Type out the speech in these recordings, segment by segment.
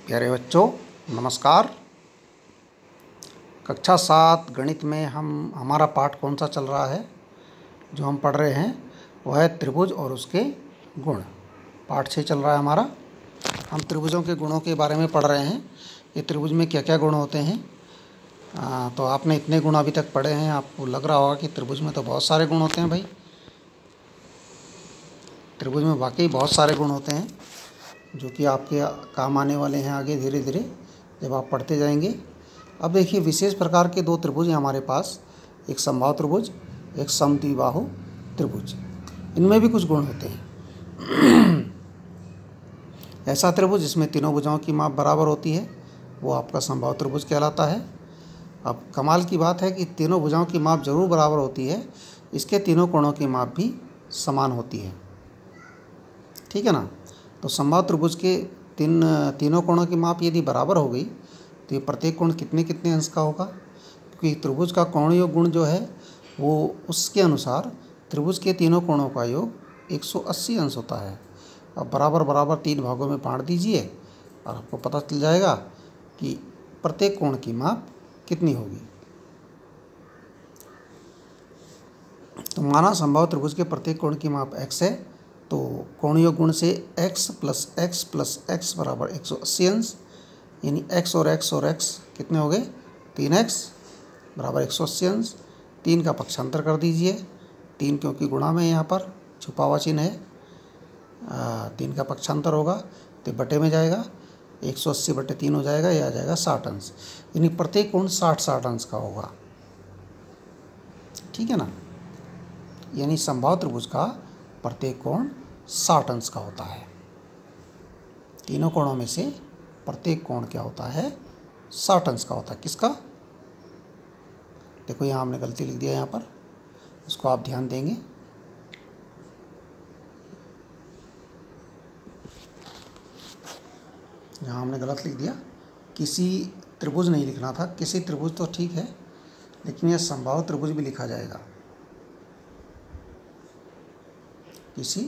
प्यारे बच्चों, नमस्कार। कक्षा 7 गणित में हमारा पाठ कौन सा चल रहा है? जो हम पढ़ रहे हैं वह है त्रिभुज और उसके गुण। पाठ 6 चल रहा है हमारा। हम त्रिभुजों के गुणों के बारे में पढ़ रहे हैं कि त्रिभुज में क्या क्या गुण होते हैं। तो आपने इतने गुण अभी तक पढ़े हैं, आपको लग रहा होगा कि त्रिभुज में तो बहुत सारे गुण होते हैं। भाई, त्रिभुज में वाकई बहुत सारे गुण होते हैं जो कि आपके काम आने वाले हैं आगे धीरे धीरे जब आप पढ़ते जाएंगे। अब देखिए, विशेष प्रकार के दो त्रिभुज हैं हमारे पास, एक समबाहु त्रिभुज, एक समद्विबाहु त्रिभुज। इनमें भी कुछ गुण होते हैं। ऐसा त्रिभुज जिसमें तीनों भुजाओं की माप बराबर होती है वो आपका समबाहु त्रिभुज कहलाता है। अब कमाल की बात है कि तीनों भुजाओं की माप जरूर बराबर होती है, इसके तीनों कोणों की माप भी समान होती है। ठीक है ना? तो समबाहु त्रिभुज के तीनों कोणों की माप यदि बराबर हो गई तो ये प्रत्येक कोण कितने कितने अंश का होगा? क्योंकि त्रिभुज का कोणीय गुण जो है वो उसके अनुसार त्रिभुज के तीनों कोणों का योग 180 अंश होता है। अब बराबर बराबर 3 भागों में बांट दीजिए और आपको पता चल जाएगा कि प्रत्येक कोण की माप कितनी होगी। तो माना समबाहु त्रिभुज के प्रत्येक कोण की माप x है, तो कोणीय गुण से x plus x plus x बराबर 180 अंश, यानी x और x कितने हो गए? 3x बराबर 180 अंश। 3 का पक्षांतर कर दीजिए, 3 क्योंकि गुणा में यहाँ पर छुपा हुआ चिन्ह है। 3 का पक्षांतर होगा तो बटे में जाएगा, 180 बटे 3 हो जाएगा, यह आ जाएगा 60 अंश। यानी प्रत्येक कोण 60 अंश का होगा। ठीक है ना? यानी समबाहु त्रिभुज का प्रत्येक कोण 60 अंश का होता है। तीनों कोणों में से प्रत्येक कोण क्या होता है? 60 अंश का होता है। किसका? देखो, यहाँ हमने गलती लिख दिया, यहाँ पर उसको आप ध्यान देंगे। यहाँ हमने गलत लिख दिया, किसी त्रिभुज नहीं लिखना था। किसी त्रिभुज तो ठीक है, लेकिन यह समबाहु त्रिभुज भी लिखा जाएगा। किसी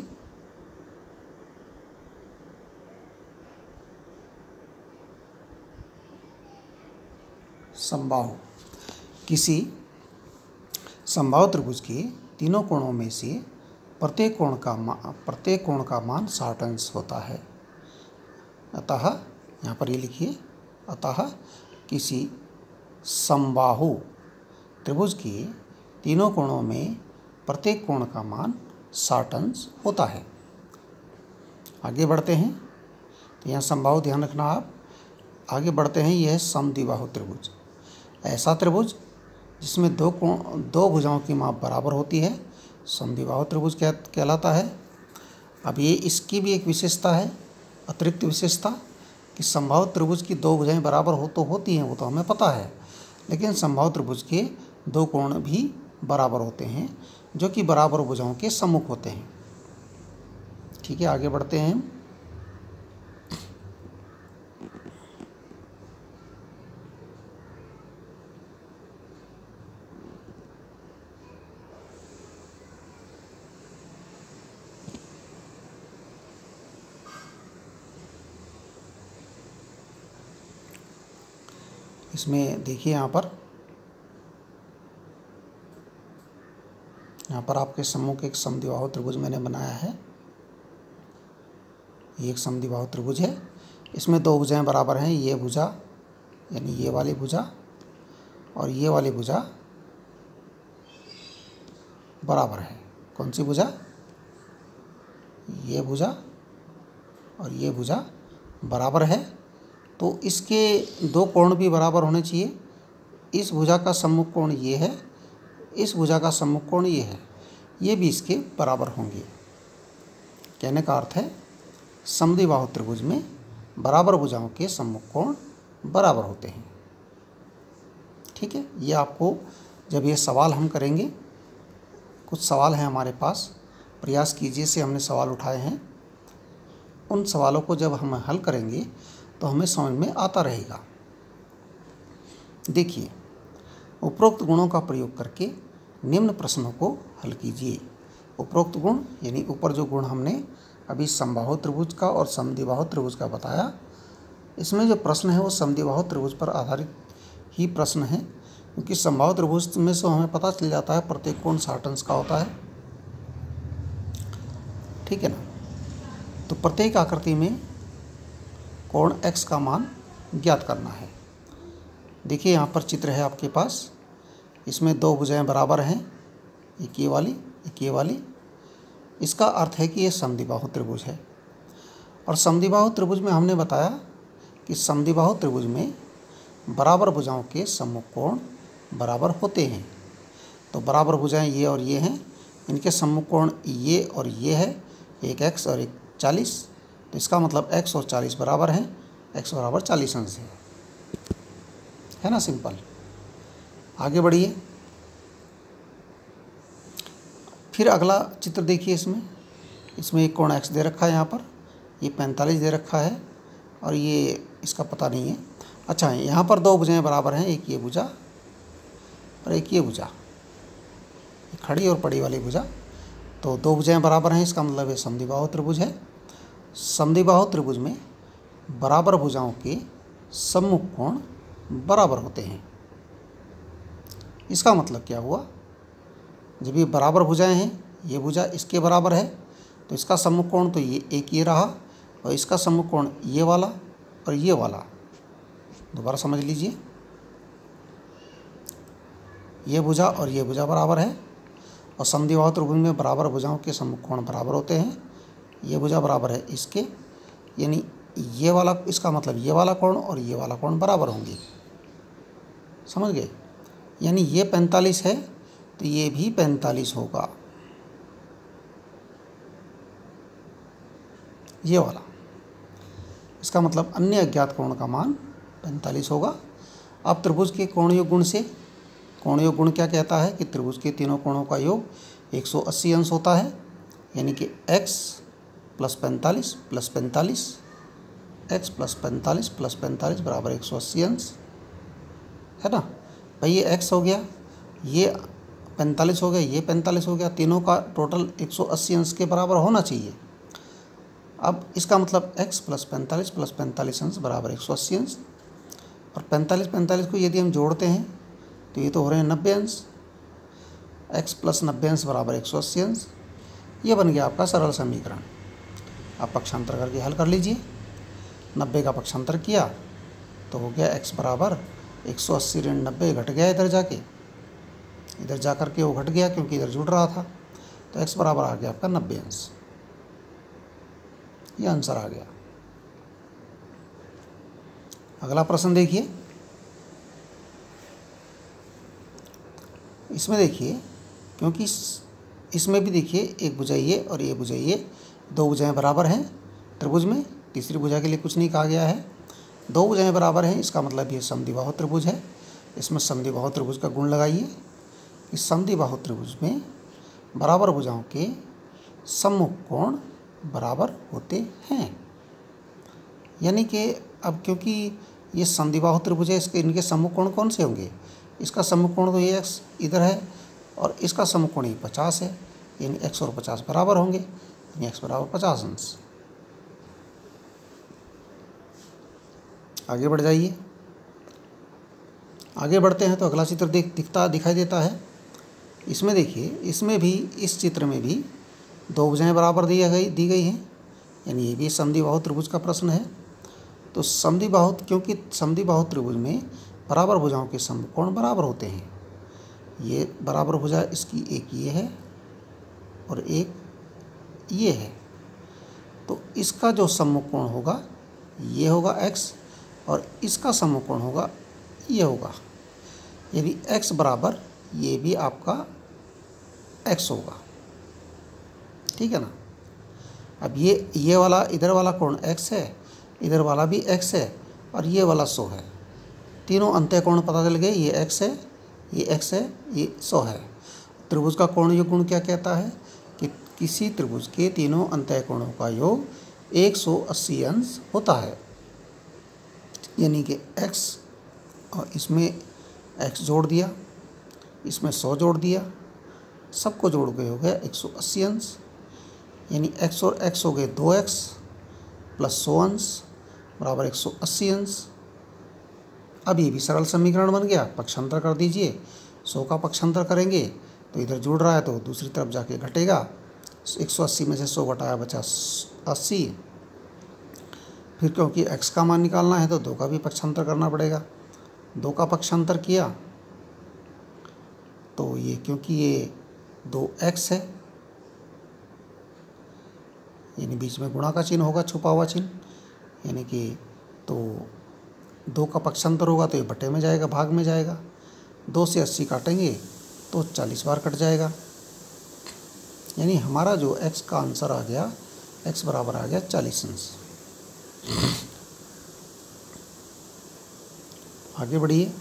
समबाहु त्रिभुज के तीनों कोणों में से प्रत्येक कोण का मान 60 अंश होता है। अतः यहाँ पर ये लिखिए, अतः किसी समबाहु त्रिभुज के तीनों कोणों में प्रत्येक कोण का मान 60 अंश होता है। आगे बढ़ते हैं, तो यहाँ समबाहु ध्यान रखना आप। आगे बढ़ते हैं, यह है समद्विबाहु त्रिभुज। ऐसा त्रिभुज जिसमें दो भुजाओं की माप बराबर होती है समद्विबाहु त्रिभुज कहलाता है। अब ये इसकी भी एक विशेषता है, अतिरिक्त विशेषता, कि समबाहु त्रिभुज की दो भुजाएं बराबर होती हैं, वो तो हमें पता है, लेकिन समबाहु त्रिभुज के दो कोण भी बराबर होते हैं जो कि बराबर भुजाओं के सम्मुख होते हैं। ठीक है, आगे बढ़ते हैं। इसमें देखिए, यहाँ पर आपके सम्मुख एक समद्विबाहु त्रिभुज मैंने बनाया है। ये एक समद्विबाहु त्रिभुज है, इसमें दो भुजाएं बराबर हैं। ये भुजा यानी ये वाली भुजा और ये वाली भुजा बराबर है। कौन सी भुजा? ये भुजा और ये भुजा बराबर है, तो इसके दो कोण भी बराबर होने चाहिए। इस भुजा का सम्मुख कोण ये है, इस भुजा का सम्मुख कोण ये है, ये भी इसके बराबर होंगे। कहने का अर्थ है, समद्विबाहु त्रिभुज में बराबर भुजाओं के सम्मुख कोण बराबर होते हैं। ठीक है, ये आपको जब ये सवाल हम करेंगे, कुछ सवाल हैं हमारे पास, प्रयास कीजिए से हमने सवाल उठाए हैं, उन सवालों को जब हम हल करेंगे तो हमें समझ में आता रहेगा। देखिए, उपरोक्त गुणों का प्रयोग करके निम्न प्रश्नों को हल कीजिए। उपरोक्त गुण यानी ऊपर जो गुण हमने अभी समबाहु त्रिभुज का और समद्विबाहु त्रिभुज का बताया, इसमें जो प्रश्न है वो समद्विबाहु त्रिभुज पर आधारित ही प्रश्न है, क्योंकि समबाहु त्रिभुज में से हमें पता चल जाता है प्रत्येक कोण 60 अंश का होता है, ठीक है ना। तो प्रत्येक आकृति में कोण x का मान ज्ञात करना है। देखिए यहाँ पर चित्र है आपके पास, इसमें दो भुजाएं बराबर हैं, एक ये वाली एक ये वाली। इसका अर्थ है कि ये समद्विबाहु त्रिभुज है। और समद्विबाहु त्रिभुज में हमने बताया कि समद्विबाहु त्रिभुज में बराबर भुजाओं के सम्मुख कोण बराबर होते हैं। तो बराबर भुजाएं ये और ये हैं, इनके सम्मुख कोण ये और ये है, एक x और एक 40। तो इसका मतलब x और 40 बराबर हैं, x बराबर 40 अंश है ना, सिंपल। आगे बढ़िए। फिर अगला चित्र देखिए, इसमें एक कोण x दे रखा है, यहाँ पर ये 45 दे रखा है और ये इसका पता नहीं है। अच्छा, यहाँ पर दो भुजाएं बराबर हैं, एक ये भुजा और एक ये भुजा, खड़ी और पड़ी वाली भुजा। तो दो भुजाएं बराबर हैं, इसका मतलब ये समद्विबाहु त्रिभुज है। समद्विबाहु त्रिभुज में बराबर भुजाओं के सम्मुख कोण बराबर होते हैं। इसका मतलब क्या हुआ, जब ये बराबर भुजाएं हैं, ये भुजा इसके बराबर है तो इसका सम्मुख कोण तो ये एक ये रहा, और इसका सम्मुख कोण ये वाला और ये वाला। दोबारा समझ लीजिए, ये भुजा और ये भुजा बराबर है, और समद्विबाहु त्रिभुज में बराबर भुजाओं के सम्मुख कोण बराबर होते हैं। ये भुजा बराबर है इसके, यानी ये वाला, इसका मतलब ये वाला कोण और ये वाला कोण बराबर होंगे। समझ गए? यानी ये 45 है तो ये भी 45 होगा, ये वाला। इसका मतलब अन्य अज्ञात कोण का मान 45 होगा। अब त्रिभुज के कोणीय गुण से, कोणीय गुण क्या कहता है कि त्रिभुज के तीनों कोणों का योग 180 अंश होता है, यानी कि x + 45 + 45, x + 45 + 45 बराबर 180 अंश, है ना भाई। ये x हो गया, ये 45 हो गया, ये 45 हो गया, तीनों का टोटल 180 अंश के बराबर होना चाहिए। अब इसका मतलब x + 45 + 45 अंश बराबर 180 अंश, और 45 को यदि हम जोड़ते हैं तो ये तो हो रहे हैं 90 अंश। x + 90 अंश बराबर 180 अंश। ये बन गया आपका सरल समीकरण। आप पक्षांतर करके हल कर लीजिए। 90 का पक्षांतर किया तो हो गया x बराबर 180 ऋण 90, घट गया इधर जाके, इधर जा कर के वो घट गया क्योंकि इधर जुड़ रहा था, तो x बराबर आ गया आपका 90 अंश। ये आंसर आ गया। अगला प्रश्न देखिए, इसमें देखिए, क्योंकि इसमें भी देखिए एक भुजा ये और ये भुजा ये, दो भुजाएं बराबर हैं त्रिभुज में, तीसरी भुजा के लिए कुछ नहीं कहा गया है। दो भुजाएं बराबर हैं, इसका मतलब ये समद्विबाहु त्रिभुज है। इसमें समद्विबाहु त्रिभुज का गुण लगाइए कि समद्विबाहु त्रिभुज में बराबर भुजाओं के सम्मुख कोण बराबर होते हैं। यानी कि अब क्योंकि ये समद्विबाहु त्रिभुज है, इनके सम्मुख कोण कौन से होंगे? इसका सम्मुख कोण तो ये x इधर है और इसका सम्मुख कोण ये 50 है, यानी x और 50 बराबर होंगे, यानी x बराबर 50 अंश। आगे बढ़ जाइए। आगे बढ़ते हैं तो अगला चित्र दिखाई देता है। इसमें देखिए, इसमें भी, इस चित्र में भी दो भुजाएं बराबर दी गई हैं, यानी ये भी समद्विबाहु त्रिभुज का प्रश्न है। तो क्योंकि समद्विबाहु त्रिभुज में बराबर भुजाओं के सम्मुख कोण बराबर होते हैं। ये बराबर भुजा इसकी एक ये है और एक ये है, तो इसका जो सम्मुख कोण होगा ये होगा x, और इसका सम्मुख कोण होगा ये होगा, यदि x बराबर ये भी आपका x होगा, ठीक है ना। अब ये वाला, इधर वाला कोण x है, इधर वाला भी x है, और ये वाला 100 है। तीनों अंत्य कोण पता चल गए, ये x है, ये x है, ये 100 है। त्रिभुज का कोणीय गुण क्या कहता है कि किसी त्रिभुज के तीनों अंत्य कोणों का योग 180 अंश होता है, यानी कि x, और इसमें x जोड़ दिया, इसमें 100 जोड़ दिया, सबको जोड़ के हो गया 180 अंश, यानी x और x हो गए 2x + 100 अंश, बराबर 180 अंश। अब ये भी सरल समीकरण बन गया, पक्षांतर कर दीजिए। 100 का पक्षांतर करेंगे तो इधर जुड़ रहा है तो दूसरी तरफ जाके घटेगा। 180 में से 100 घटाया बचा 80। फिर क्योंकि x का मान निकालना है तो 2 का भी पक्षांतर करना पड़ेगा। 2 का पक्षांतर किया तो ये, क्योंकि ये 2x है, यानी बीच में गुणा का चिन्ह होगा, छुपा हुआ चिन्ह, यानी कि तो 2 का पक्षांतर होगा तो ये बटे में जाएगा, भाग में जाएगा। 2 से 80 काटेंगे तो 40 बार कट जाएगा, यानी हमारा जो x का आंसर आ गया, x बराबर आ गया 40 अंश। आगे बढ़िए,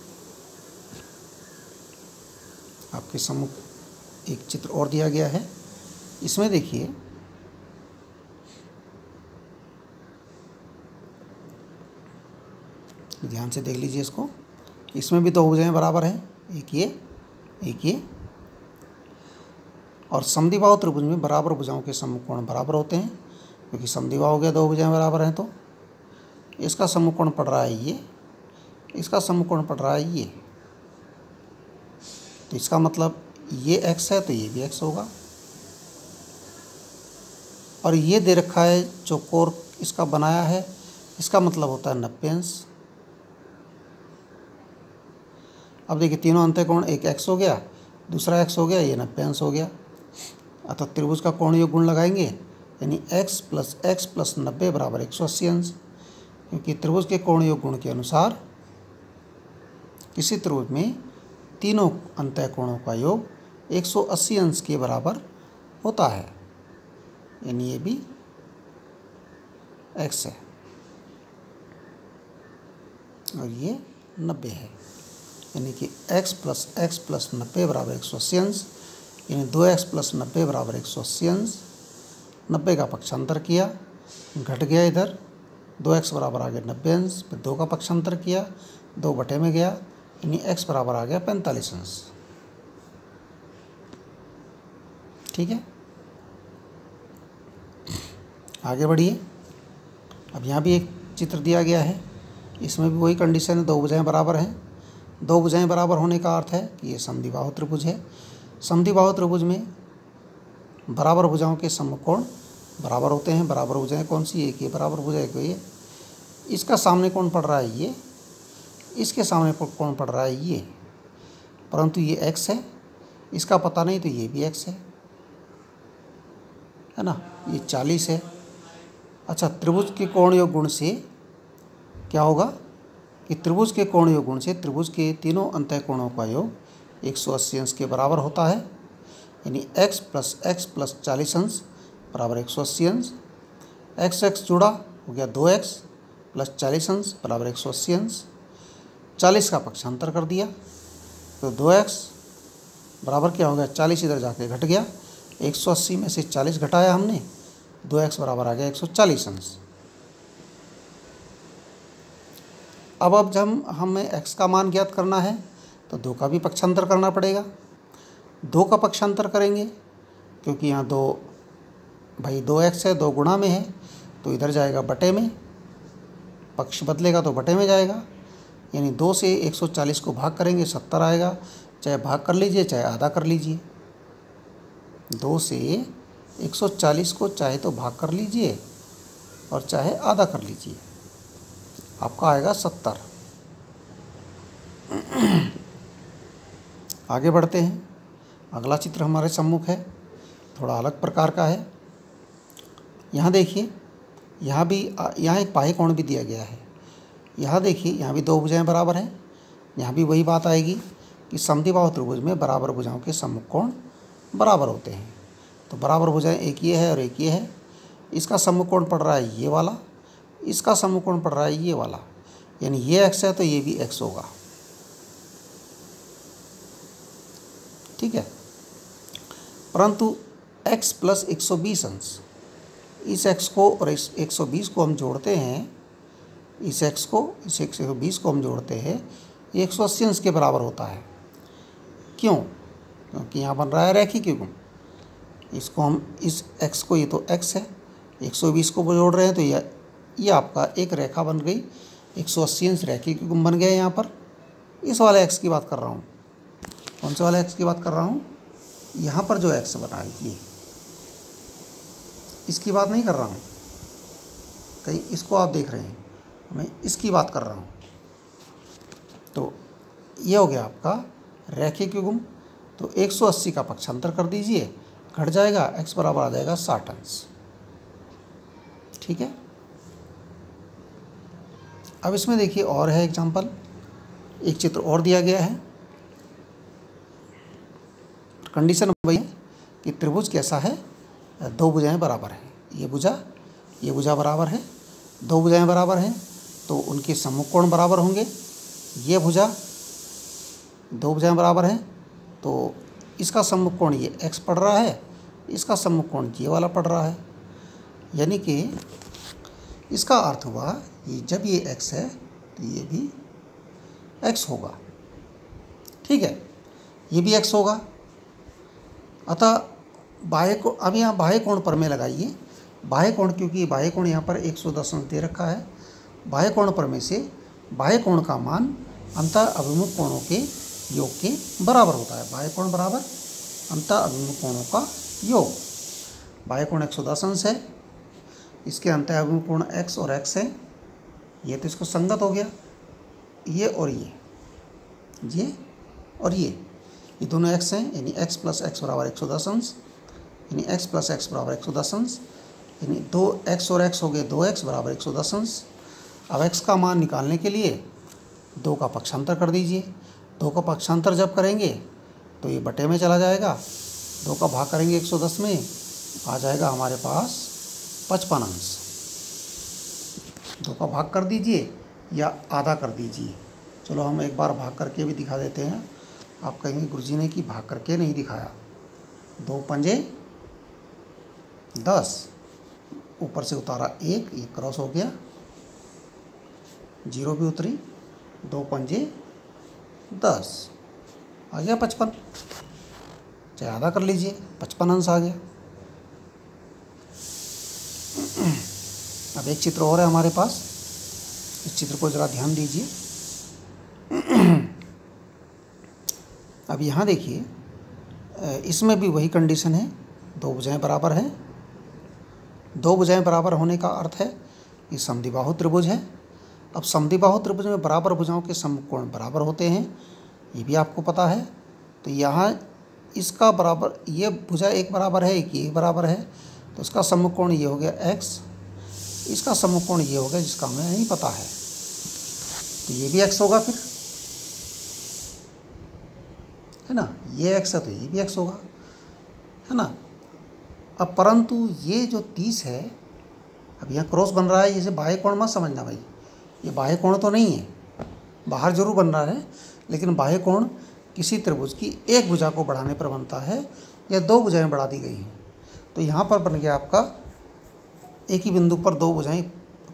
आपके सम्मुख एक चित्र और दिया गया है। इसमें देखिए, ध्यान से देख लीजिए इसको। इसमें भी 2 भुजाएं बराबर हैं, एक ये, और समद्विबाहु त्रिभुज में बराबर भुजाओं के सम्मुख कोण बराबर होते हैं, क्योंकि समद्विबाहु हो गया, 2 भुजाएं बराबर हैं। तो इसका सम्मुख कोण पड़ रहा है ये, इसका सम्मुख कोण पड़ रहा है ये, तो इसका मतलब ये x है तो ये भी x होगा। और ये दे रखा है चौकोर इसका बनाया है, इसका मतलब होता है 90 अंश। अब देखिए तीनों अंतःकोण, एक x हो गया, दूसरा x हो गया, ये 90 अंश हो गया। अतः त्रिभुज का कोणीय गुण लगाएंगे, यानी x प्लस 90 बराबर 180 अंश, क्योंकि त्रिभुज के कोणीय गुण के अनुसार किसी त्रिभुज में तीनों अंतःकोणों का योग 180 अंश के बराबर होता है, यानी ये भी x है और ये 90 है, यानी कि x प्लस 90 बराबर 180 अंश, यानी 2x प्लस 90 बराबर 180 अंश। 90 का पक्षांतर किया, घट गया इधर, 2x बराबर आ गया 90 अंश। फिर 2 का पक्षांतर किया, 2 बटे में गया, यानी x बराबर आ गया 45 अंश। ठीक है, आगे बढ़िए। अब यहाँ भी एक चित्र दिया गया है, इसमें भी वही कंडीशन है, 2 भुजाएं बराबर हैं। 2 भुजाएं बराबर होने का अर्थ है कि ये समद्विबाहु त्रिभुज है। समद्विबाहु त्रिभुज में बराबर भुजाओं के सम्मुख कोण बराबर होते हैं। बराबर भुजाएं कौन सी? एक ये बराबर भुजा, एक ये। इसका सामने कोण पड़ रहा है ये, इसके सामने कोण पड़ रहा है ये, परंतु ये x है, इसका पता नहीं तो ये भी x है ना, ये 40 है। अच्छा, त्रिभुज के कोणीय गुण से क्या होगा कि त्रिभुज के कोणीय गुण से त्रिभुज के तीनों अंतःकोणों का योग 180 अंश के बराबर होता है, यानी x प्लस 40 अंश बराबर 180 अंश। x जुड़ा हो गया 2x प्लस 40 अंश बराबर 180 अंश। 40 का पक्षांतर कर दिया तो 2x बराबर क्या हो गया, 40 इधर जाके घट गया, 180 में से 40 घटाया हमने, 2x बराबर आ गया 140 अंश। अब जब हमें x का मान ज्ञात करना है तो 2 का भी पक्षांतर करना पड़ेगा। 2 का पक्षांतर करेंगे क्योंकि यहाँ 2x है, 2 गुणा में है तो इधर जाएगा बटे में, पक्ष बदलेगा तो बटे में जाएगा, यानी 2 से 140 को भाग करेंगे 70 आएगा। चाहे भाग कर लीजिए चाहे आधा कर लीजिए, 2 से 140 को चाहे तो भाग कर लीजिए और चाहे आधा कर लीजिए, आपका आएगा 70। आगे बढ़ते हैं। अगला चित्र हमारे सम्मुख है, थोड़ा अलग प्रकार का है। यहाँ देखिए, यहाँ एक बाह्य कोण भी दिया गया है। यहाँ देखिए, यहाँ भी 2 भुजाएं बराबर हैं। यहाँ भी वही बात आएगी कि समद्विबाहु त्रिभुज में बराबर भुजाओं के सम्मुख कोण बराबर होते हैं। तो बराबर भुजाएं एक ये है और एक ये है। इसका सम्मुख कोण पड़ रहा है ये वाला, इसका सम्मुख कोण पड़ रहा है ये वाला, यानी ये x है तो ये भी x होगा। ठीक है, परंतु x प्लस 120 अंश, इस x को और इस 120 को हम जोड़ते हैं, इस x को इस 120 को हम जोड़ते हैं, ये 180 अंश के बराबर होता है। क्यों? क्योंकि यहाँ बन रहा है रैखिक गुण। इसको हम इस x को, ये तो x है, 120 को जोड़ रहे हैं तो ये आपका एक रेखा बन गई, 180 अंश रैखिक युग्म बन गया यहाँ पर। इस वाले एक्स की बात कर रहा हूँ। कौन से वाले एक्स की बात कर रहा हूँ? यहाँ पर जो एक्स बना है ये, इसकी बात नहीं कर रहा हूँ, कहीं इसको आप देख रहे हैं, मैं इसकी बात कर रहा हूँ। तो ये हो गया आपका रैखिक युग्म। तो 180 का पक्षांतर कर दीजिए, घट जाएगा, x बराबर आ जाएगा 60 अंश। ठीक है। अब इसमें देखिए और है एग्जाम्पल, एक चित्र और दिया गया है। कंडीशन वही है कि त्रिभुज कैसा है, दो भुजाएं बराबर हैं। ये भुजा बराबर है, दो भुजाएं बराबर हैं तो उनके सम्मुख कोण बराबर होंगे। ये भुजा, दो भुजाएं बराबर हैं तो इसका सम्मुख कोण ये x पड़ रहा है, इसका सम्मुख कोण ये वाला पड़ रहा है। यानी कि इसका अर्थ हुआ कि जब ये x है तो ये भी x होगा। ठीक है, ये भी x होगा। अतः बाह्य कोण, अब यहाँ बाह्य कोण पर में लगाइए। बाह्य कोण, क्योंकि बाह्य कोण यहाँ पर 110 अंश दे रखा है। बाह्य कोण पर में से बाह्य कोण का मान अंतः अभिमुख कोणों के योग के बराबर होता है। बाह्य कोण बराबर अंतः अभिमुख कोणों का योग। बाह्य कोण 110 अंश है, इसके अंतः अभिमुख कोण x और x है। ये तो इसको संगत हो गया, ये और ये दोनों x हैं, यानी x प्लस x बराबर 110 अंश, यानी x प्लस x बराबर 110 अंश, यानी 2x और x हो गए 2x बराबर 110 अंश। अब x का मान निकालने के लिए 2 का पक्षांतर कर दीजिए। 2 का पक्षांतर जब करेंगे तो ये बटे में चला जाएगा, 2 का भाग करेंगे 110 में, आ जाएगा हमारे पास 55 अंश। 2 का भाग कर दीजिए या आधा कर दीजिए। चलो हम एक बार भाग करके भी दिखा देते हैं। आप कहेंगे गुरुजी ने कि भाग करके नहीं दिखाया। 2 पंजे 10, ऊपर से उतारा 1, ये क्रॉस हो गया, 0 भी उतरी, 2 पंजे 10, आ गया 55। चाहे आधा कर लीजिए, 55 अंश आ गया। अब एक चित्र और है हमारे पास, इस चित्र को ज़रा ध्यान दीजिए। अब यहाँ देखिए, इसमें भी वही कंडीशन है, दो भुजाएं बराबर हैं। दो भुजाएं बराबर होने का अर्थ है कि समद्विबाहु त्रिभुज है। अब समद्विबाहु त्रिभुज में बराबर भुजाओं के सम्मुख कोण बराबर होते हैं, ये भी आपको पता है। तो यहाँ इसका बराबर, ये भुजा एक बराबर है, एक ये बराबर है, तो इसका सम्मुख कोण ये हो गया x, इसका सम्मुख कोण ये हो गया जिसका हमें नहीं पता है, तो ये भी x होगा फिर, है ना। ये x है तो ये भी x होगा, है ना। अब परंतु ये जो 30 है, अब यहाँ क्रॉस बन रहा है, जैसे बाह्य कोण मत समझना भाई, ये बाह्य कोण तो नहीं है, बाहर जरूर बन रहा है, लेकिन बाह्य कोण किसी त्रिभुज की एक भुजा को बढ़ाने पर बनता है या दो भुजाएं बढ़ा दी गई हैं। तो यहाँ पर बन गया आपका, एक ही बिंदु पर दो भुजाएं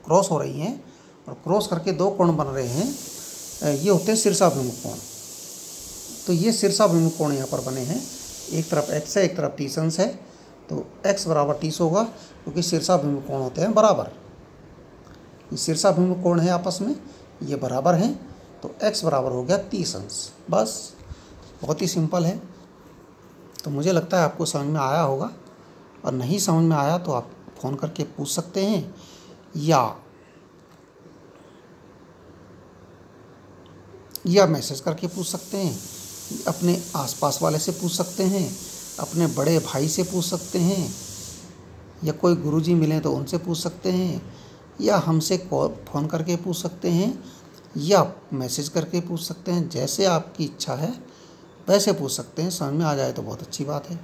क्रॉस हो रही हैं और क्रॉस करके दो कोण बन रहे हैं, ये होते हैं शीर्षाभिमुख कोण। तो ये शीर्षाभिमुख कोण यहाँ पर बने हैं, एक तरफ x है, एक तरफ 30 अंश है, तो x बराबर 30 होगा, क्योंकि शीर्षाभिमुख कोण होते हैं बराबर। ये शीर्षाभिमुख कोण है आपस में, ये बराबर हैं, तो x बराबर हो गया 30 अंश। बस, बहुत ही सिंपल है। तो मुझे लगता है आपको समझ में आया होगा, और नहीं समझ में आया तो आप फ़ोन करके पूछ सकते हैं, या मैसेज करके पूछ सकते हैं, अपने आसपास वाले से पूछ सकते हैं, अपने बड़े भाई से पूछ सकते हैं, या कोई गुरुजी मिलें तो उनसे पूछ सकते हैं, या हमसे फ़ोन करके पूछ सकते हैं, या मैसेज करके पूछ सकते हैं। जैसे आपकी इच्छा है वैसे पूछ सकते हैं। समझ में आ जाए तो बहुत अच्छी बात है।